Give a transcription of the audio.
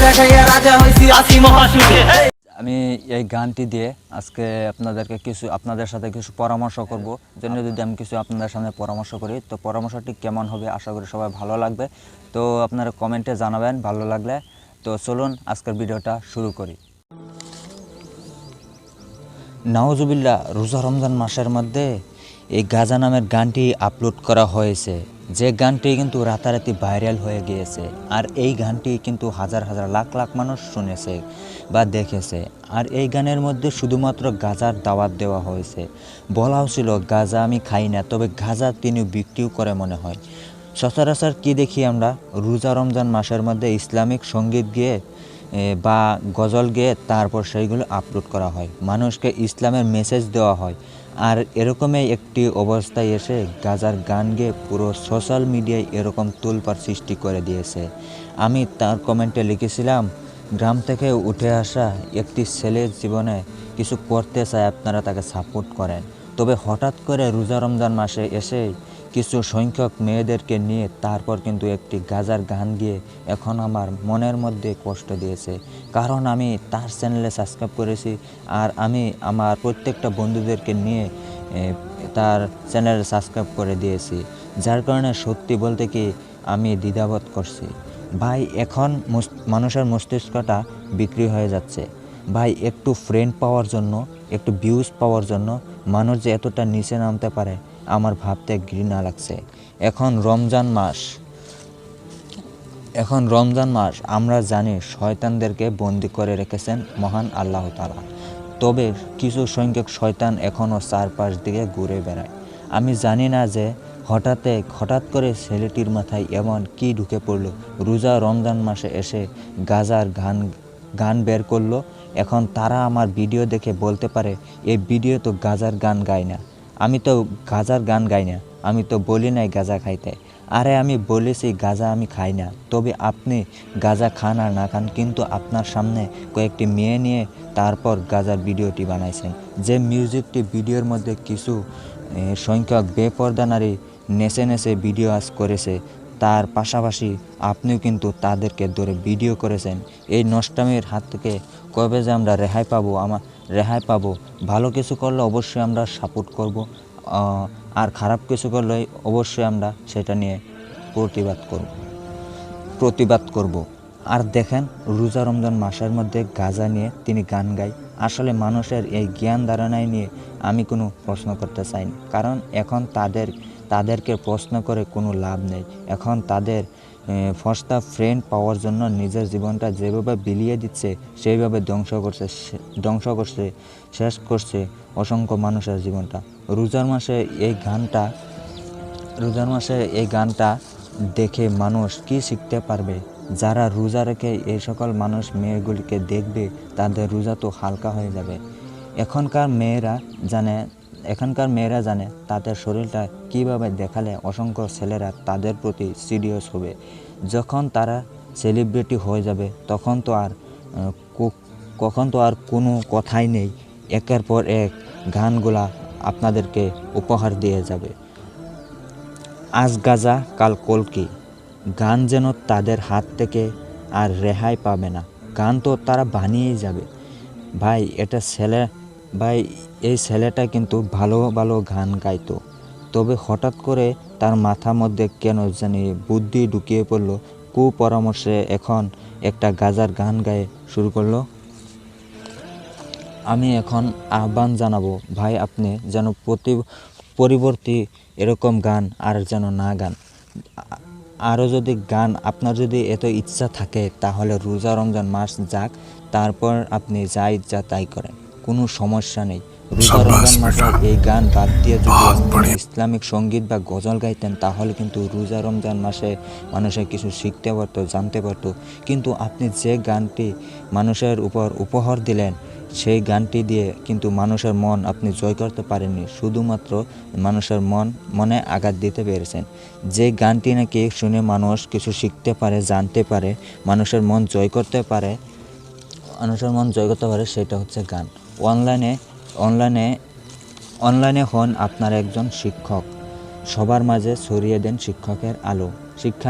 দেখাইয়া রাজা হইছি আসি মহাসুখে। আমি এই গানটি দিয়ে আজকে আপনাদের সাথে কিছু পরামর্শ করব। জন্য যদি আমি কিছু আপনাদের সামনে পরামর্শ করি, তো পরামর্শটি কেমন হবে আশা করি সবাই ভালো লাগবে। তো আপনারা কমেন্টে জানাবেন ভালো লাগলে। তো চলুন আজকের ভিডিওটা শুরু করি। নাউজুবিল্লাহ, রোজা রমজান মাসের মধ্যে এই গাজা নামের গানটি আপলোড করা হয়েছে, যে গানটি কিন্তু রাতারাতি ভাইরাল হয়ে গিয়েছে। আর এই গানটি কিন্তু হাজার হাজার লাখ লাখ মানুষ শুনেছে বা দেখেছে। আর এই গানের মধ্যে শুধুমাত্র গাজার দাওয়াত দেওয়া হয়েছে। বলাও ছিল গাজা আমি খাই না, তবে গাজা তিনি বিক্রিও করে মনে হয়। সচরাচর কি দেখি আমরা, রোজা রমজান মাসের মধ্যে ইসলামিক সঙ্গীত গেয়ে বা গজল গেয়ে তারপর সেইগুলো আপলোড করা হয়, মানুষকে ইসলামের মেসেজ দেওয়া হয়। আর এরকমই একটি অবস্থায় এসে গাজার গান গেয়ে পুরো সোশ্যাল মিডিয়ায় এরকম তোলপাড় সৃষ্টি করে দিয়েছে। আমি তার কমেন্টে লিখেছিলাম, গ্রাম থেকে উঠে আসা একটি ছেলের জীবনে কিছু করতে চায়, আপনারা তাকে সাপোর্ট করেন। তবে হঠাৎ করে রোজা রমজান মাসে এসে কিছু সংখ্যক মেয়েদেরকে নিয়ে তারপর কিন্তু একটি গাজার গান গিয়ে এখন আমার মনের মধ্যে কষ্ট দিয়েছে। কারণ আমি তার চ্যানেলে সাবস্ক্রাইব করেছি, আর আমি আমার প্রত্যেকটা বন্ধুদেরকে নিয়ে তার চ্যানেলে সাবস্ক্রাইব করে দিয়েছি, যার কারণে সত্যি বলতে কি আমি দ্বিধাবোধ করছি। ভাই এখন মানুষের মস্তিষ্কটা বিক্রি হয়ে যাচ্ছে। ভাই একটু ফ্রেন্ড পাওয়ার জন্য, একটু ভিউজ পাওয়ার জন্য মানুষ যে এতটা নিচে নামতে পারে আমার ভাবতে ঘৃণা লাগছে। এখন রমজান মাস আমরা জানি শয়তানদেরকে বন্দি করে রেখেছেন মহান আল্লাহ তাআলা। তবে কিছু সংখ্যক শয়তান এখনও চারপাশ দিকে ঘুরে বেড়ায়। আমি জানি না যে হঠাৎ করে ছেলেটির মাথায় এমন কি ঢুকে পড়লো, রোজা রমজান মাসে এসে গাজার গান বের করলো। এখন তারা আমার ভিডিও দেখে বলতে পারে এই ভিডিও তো গাজার গান গায় না। আমি তো গাজার গান গাই না, আমি তো বলি নাই গাজা খাইতে। আরে আমি বলেছি গাজা আমি খাই না, তবে আপনি গাজা খান আর না খান, কিন্তু আপনার সামনে কয়েকটি মেয়ে নিয়ে তারপর গাজার ভিডিওটি বানাইছেন। যে মিউজিকটি ভিডিওর মধ্যে কিছু সংখ্যক বেপরদা নারী নেচে নেচে ভিডিও করেছে, তার পাশাপাশি আপনিও কিন্তু তাদেরকে ধরে ভিডিও করেছেন। এই নষ্টামির হাত থেকে কবে যে আমরা রেহাই পাবো। ভালো কিছু করলে অবশ্যই আমরা সাপোর্ট করব, আর খারাপ কিছু করলে অবশ্যই আমরা সেটা নিয়ে প্রতিবাদ করব। আর দেখেন, রোজা রমজান মাসের মধ্যে গাজা নিয়ে তিনি গান গায়। আসলে মানুষের এই জ্ঞান ধারণায় নিয়ে আমি কোনো প্রশ্ন করতে চাই না, কারণ এখন তাদেরকে প্রশ্ন করে কোনো লাভ নেই। এখন তাদের ফসটা ফ্রেন্ড পাওয়ার জন্য নিজের জীবনটা যেভাবে বিলিয়ে দিচ্ছে, সেইভাবে শেষ করছে অসংখ্য মানুষের জীবনটা। রোজার মাসে এই গানটা দেখে মানুষ কি শিখতে পারবে? যারা রোজা রেখে এই সকল মানুষ মেয়েগুলিকে দেখবে, তাদের রোজা তো হালকা হয়ে যাবে। এখনকার মেয়েরা জানে তাদের শরীরটা কিভাবে দেখালে অসংখ্য ছেলেরা তাদের প্রতি সিরিয়াস হবে। যখন তারা সেলিব্রিটি হয়ে যাবে তখন তো আর কোনো কথাই নেই। একের পর এক গানগুলা আপনাদেরকে উপহার দিয়ে যাবে। আজ গাজা কাল কলকি, গান যেন তাদের হাত থেকে আর রেহাই পাবে না। গান তো তারা বানিয়েই যাবে। ভাই এই ছেলেটা কিন্তু ভালো ভালো গান গাইতো, তবে হঠাৎ করে তার মাথার মধ্যে কেন জানি বুদ্ধি ঢুকিয়ে পড়লো, কুপরামর্শে এখন একটা গাজার গান গায়ে শুরু করলো। আমি এখন আহ্বান জানাবো, ভাই আপনি যেন পরিবর্তী এরকম গান আর যেন না গান। আরও যদি গান আপনার যদি এত ইচ্ছা থাকে, তাহলে রোজা রমজান মাস যাক, তারপর আপনি যা ইচ্ছা তাই করেন, কোনো সমস্যা নেই। রোজা রমজান মাসে এই গান বাদ দিয়ে যদি ইসলামিক সঙ্গীত বা গজল গাইতেন, তাহলে কিন্তু রোজা রমজান মাসে মানুষের কিছু শিখতে পারতো, জানতে পারতো। কিন্তু আপনি যে গানটি মানুষের উপর উপহার দিলেন, সেই গানটি দিয়ে কিন্তু মানুষের মন আপনি জয় করতে পারেননি, শুধুমাত্র মানুষের মনে আঘাত দিতে পেরেছেন। যে গানটি নাকি শুনে মানুষ কিছু শিখতে পারে, জানতে পারে, মানুষের মন জয় করতে পারে, সেটা হচ্ছে গান। অনলাইনে হন আপনার একজন শিক্ষক, সবার মাঝে ছড়িয়ে দেন শিক্ষকের আলো। শিক্ষা